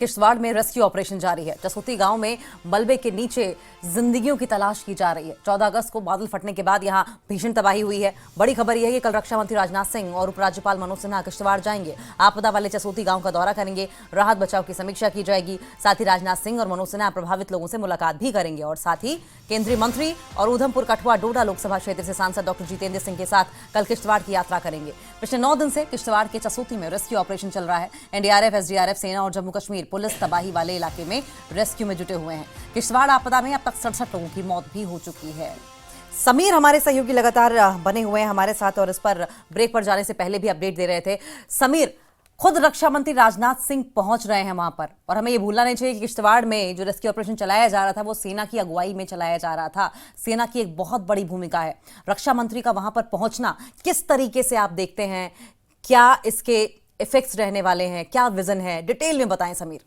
किश्तवाड़ में rescue operation जारी है। जसोती गांव में मलबे के नीचे जिंदगियों की तलाश की जा रही है। 14 अगस्त को बादल फटने के बाद यहां भीषण तबाही हुई है। बड़ी खबर यह है कि कल रक्षा मंत्री राजनाथ सिंह और उपराज्यपाल मनोज सिन्हा किश्तवाड़ जाएंगे। आपदा वाले जसोती गांव का दौरा करेंगे, राहत बचाव की समीक्षा की जाएगी। साथ ही राजनाथ सिंह और मनोज सिन्हा प्रभावित लोगों से मुलाकात भी करेंगे और साथ ही केंद्रीय मंत्री और उधमपुर कठुआ डोडा लोकसभा क्षेत्र से सांसद डॉक्टर जितेंद्र सिंह के साथ कल किश्तवाड़ की यात्रा करेंगे। पिछले 9 दिन से किश्तवाड़ के जसोती में रेस्क्यू ऑपरेशन चल रहा है। एनडीआरएफ, एसडीआरएफ, सेना और जम्मू कश्मीर पुलिस तबाही वाले इलाके में रेस्क्यू में जुटे हुए हैं। किश्तवाड़ आपदा में अब तक 67 लोगों की मौत भी हो चुकी है। समीर हमारे सहयोगी लगातार बने हुए हैं हमारे साथ और इस पर ब्रेक पर जाने से पहले भी अपडेट दे रहे थे। समीर, खुद रक्षा मंत्री राजनाथ सिंह पहुंच रहे हैं वहां पर और हमें यह भूलना नहीं चाहिए कि किश्तवाड़ में जो रेस्क्यू ऑपरेशन चलाया जा रहा था वो सेना की अगुवाई में चलाया जा रहा था। सेना की एक बहुत बड़ी भूमिका है। रक्षा मंत्री का वहां पर पहुंचना किस तरीके से आप देखते हैं? क्या इसके इफेक्ट्स रहने वाले हैं? क्या विजन है? डिटेल में बताएं समीर।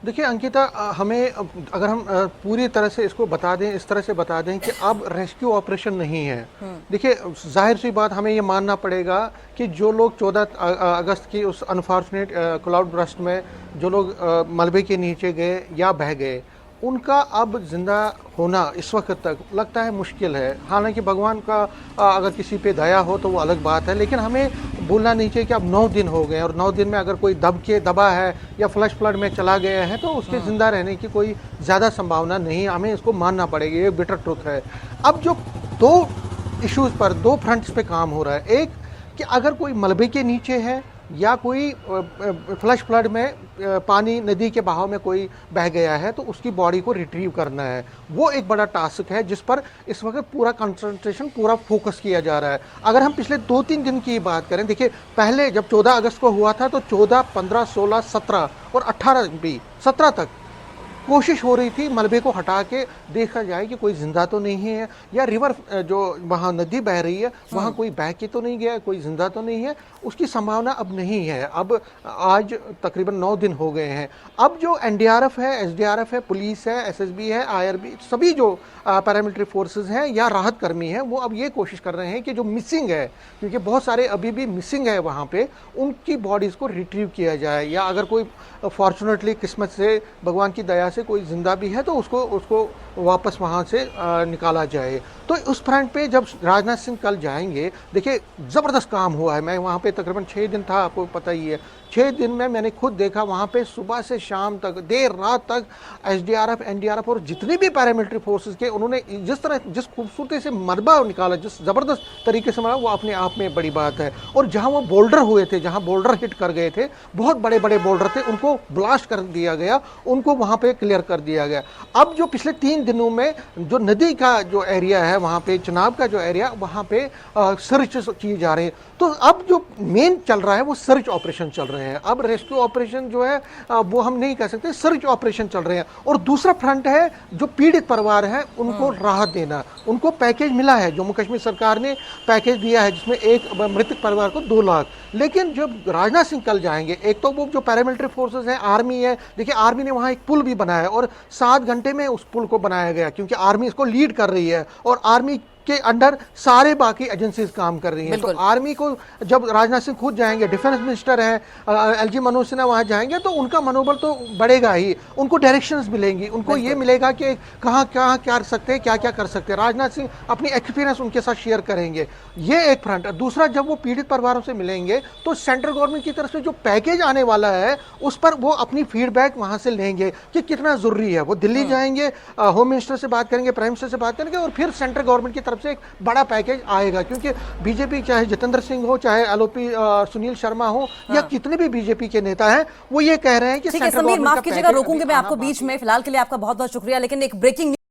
देखिए अंकिता, हमें अगर हम पूरी तरह से इसको बता दें, इस तरह से बता दें कि अब रेस्क्यू ऑपरेशन नहीं है। देखिए, जाहिर सी बात हमें ये मानना पड़ेगा कि जो लोग 14 अगस्त की उस अनफॉर्चुनेट क्लाउड बर्स्ट में जो लोग मलबे के नीचे गए या बह गए, उनका अब जिंदा होना इस वक्त तक लगता है मुश्किल है। हालांकि भगवान का अगर किसी पे दया हो तो वो अलग बात है, लेकिन हमें भूलना नहीं चाहिए कि अब 9 दिन हो गए और 9 दिन में अगर कोई दबा है या फ्लश फ्लड में चला गया है तो उसके जिंदा रहने की कोई ज़्यादा संभावना नहीं। हमें इसको मानना पड़ेगा, ये बिटर ट्रुथ है। अब जो 2 इश्यूज़ पर 2 फ्रंट्स पे काम हो रहा है, एक कि अगर कोई मलबे के नीचे है या कोई फ्लश फ्लड में पानी नदी के बहाव में कोई बह गया है तो उसकी बॉडी को रिट्रीव करना है। वो एक बड़ा टास्क है जिस पर इस वक्त पूरा कंसंट्रेशन, पूरा फोकस किया जा रहा है। अगर हम पिछले 2-3 दिन की बात करें, देखिए पहले जब 14 अगस्त को हुआ था तो 14, 15, 16, 17 और 18 भी 17 तक कोशिश हो रही थी मलबे को हटा के देखा जाए कि कोई जिंदा तो नहीं है या रिवर जो वहाँ नदी बह रही है वहाँ कोई बह के तो नहीं गया, कोई जिंदा तो नहीं है। उसकी संभावना अब नहीं है। अब आज तकरीबन 9 दिन हो गए हैं। अब जो एनडीआरएफ है, एसडीआरएफ है, पुलिस है, एसएसबी है, आईआरबी, सभी जो पैरामिलिट्री फोर्सेस हैं या राहत कर्मी हैं, वो अब ये कोशिश कर रहे हैं कि जो मिसिंग है, क्योंकि बहुत सारे अभी भी मिसिंग है वहाँ पे, उनकी बॉडीज़ को रिट्रीव किया जाए या अगर कोई फॉर्चुनेटली किस्मत से भगवान की दया से कोई जिंदा भी है तो उसको वापस वहाँ से निकाला जाए। तो उस फ्रंट पे जब राजनाथ सिंह कल जाएंगे, देखिए ज़बरदस्त काम हुआ है। मैं वहाँ पे तकरीबन 6 दिन था, आपको पता ही है। 6 दिन में मैंने खुद देखा वहाँ पे सुबह से शाम तक, देर रात तक एसडीआरएफ, एनडीआरएफ और जितने भी पैरामिलिट्री फोर्सेस के, उन्होंने जिस खूबसूरती से मलबा निकाला, जिस ज़बरदस्त तरीके से मारा, वो अपने आप में बड़ी बात है। और जहाँ वो बोल्डर हुए थे, जहाँ बोल्डर हिट कर गए थे, बहुत बड़े बड़े बोल्डर थे, उनको ब्लास्ट कर दिया गया, उनको वहाँ पे क्लियर कर दिया गया। अब जो पिछले 3 दिनों में जो नदी का जो एरिया है, वहाँ पे चिनाब का जो एरिया, वहाँ पे सर्च की जा रही है। तो अब जो मेन चल रहा है वो सर्च ऑपरेशन चल रहे हैं। अब रेस्क्यू ऑपरेशन जो है वो हम नहीं कह सकते, सर्च ऑपरेशन चल रहे हैं। और दूसरा फ्रंट है जो पीड़ित परिवार है उनको राहत देना। उनको पैकेज मिला है, जम्मू कश्मीर सरकार ने पैकेज दिया है जिसमें एक मृतक परिवार को 2 लाख। लेकिन जब राजनाथ सिंह कल जाएंगे, एक तो वो जो पैरामिलिट्री फोर्सेस हैं, आर्मी है, देखिए आर्मी ने वहाँ एक पुल भी बनाया और 7 घंटे में उस पुल को बनाया गया, क्योंकि आर्मी इसको लीड कर रही है और आर्मी के अंडर सारे बाकी एजेंसीज काम कर रही हैं। तो आर्मी को जब राजनाथ सिंह खुद जाएंगे, डिफेंस मिनिस्टर हैं एलजी मनोज सिन्हा वहाँ जाएंगे, तो उनका मनोबल तो बढ़ेगा ही। उनको डायरेक्शंस मिलेंगी, उनको ये मिलेगा कि कहाँ कहाँ क्या कर सकते हैं, क्या क्या कर सकते हैं। राजनाथ सिंह अपनी एक्सपीरियंस उनके साथ शेयर करेंगे। ये एक फ्रंट है। दूसरा, जब वो पीड़ित परिवारों से मिलेंगे तो सेंट्रल गवर्नमेंट की तरफ से जो पैकेज आने वाला है उस पर वो अपनी फीडबैक वहाँ से लेंगे कि कितना जरूरी है। वो दिल्ली जाएंगे, होम मिनिस्टर से बात करेंगे, प्राइम मिनिस्टर से बात करेंगे और फिर सेंट्रल गवर्नमेंट की से एक बड़ा पैकेज आएगा। क्योंकि बीजेपी, चाहे जितेंद्र सिंह हो, चाहे एलओपी सुनील शर्मा हो या कितने भी बीजेपी के नेता हैं, वो ये कह रहे हैं कि समीर, माफ कीजिएगा, रोकूंगी मैं आपको बीच में। फिलहाल के लिए आपका बहुत बहुत शुक्रिया। लेकिन एक ब्रेकिंग